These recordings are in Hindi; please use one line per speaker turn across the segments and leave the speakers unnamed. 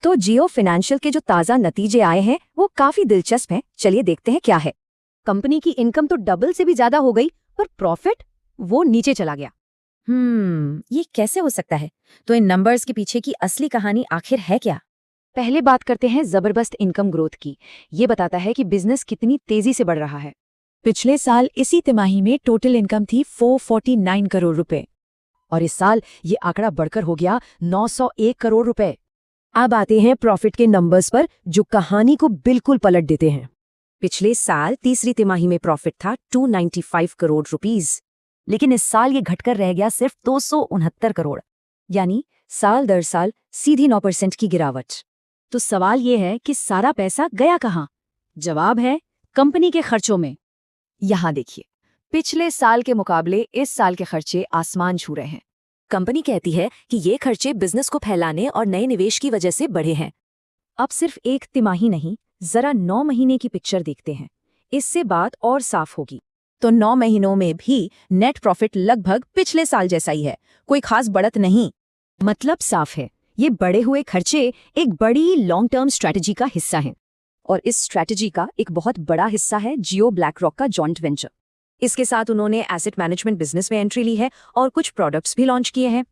तो जियो फाइनेंशियल के जो ताज़ा नतीजे आए हैं वो काफी दिलचस्प हैं। चलिए देखते हैं क्या है।
कंपनी की इनकम तो डबल से भी ज्यादा हो गई, पर प्रॉफिट वो नीचे चला गया।
ये कैसे हो सकता है? तो इन नंबर्स के पीछे की असली कहानी आखिर है क्या?
पहले बात करते हैं जबरदस्त इनकम ग्रोथ की। ये बताता है कि बिजनेस कितनी तेजी से बढ़ रहा है।
पिछले साल इसी तिमाही में टोटल इनकम थी 449 करोड़ रुपए
और इस साल ये आंकड़ा बढ़कर हो गया 901 करोड़ रुपए।
अब आते हैं प्रॉफिट के नंबर्स पर, जो कहानी को बिल्कुल पलट देते हैं। पिछले साल तीसरी तिमाही में प्रॉफिट था 295 करोड़ रुपीस, लेकिन इस साल ये घटकर रह गया सिर्फ 269 करोड़, यानी साल दर साल सीधी 9% की गिरावट।
तो सवाल ये है कि सारा पैसा गया कहाँ? जवाब है कंपनी के खर्चों में। यहाँ देखिए, पिछले साल के मुकाबले इस साल के खर्चे आसमान छू रहे हैं।
कंपनी कहती है कि ये खर्चे बिजनेस को फैलाने और नए निवेश की वजह से बढ़े हैं।
अब सिर्फ एक तिमाही नहीं, जरा 9 महीने की पिक्चर देखते हैं, इससे बात और साफ होगी।
तो 9 महीनों में भी नेट प्रॉफिट लगभग पिछले साल जैसा ही है, कोई खास बढ़त नहीं।
मतलब साफ है, ये बढ़े हुए खर्चे एक बड़ी लॉन्ग टर्म स्ट्रैटेजी का हिस्सा हैं। और इस स्ट्रैटेजी का एक बहुत बड़ा हिस्सा है जियो ब्लैकरॉक का जॉइंट वेंचर। इसके साथ उन्होंने एसेट मैनेजमेंट बिजनेस में एंट्री ली है और कुछ प्रोडक्ट्स भी लॉन्च किए हैं।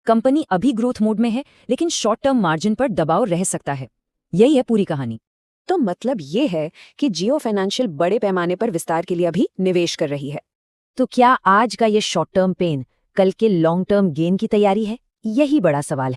कंपनी अभी ग्रोथ मोड में है, लेकिन शॉर्ट टर्म मार्जिन पर दबाव रह सकता है। यही है पूरी कहानी। तो मतलब ये है कि जियो फाइनेंशियल बड़े पैमाने पर विस्तार के लिए अभी निवेश कर रही है। तो क्या आज का ये शॉर्ट टर्म पेन कल के लॉन्ग टर्म गेन की तैयारी है? यही बड़ा सवाल है।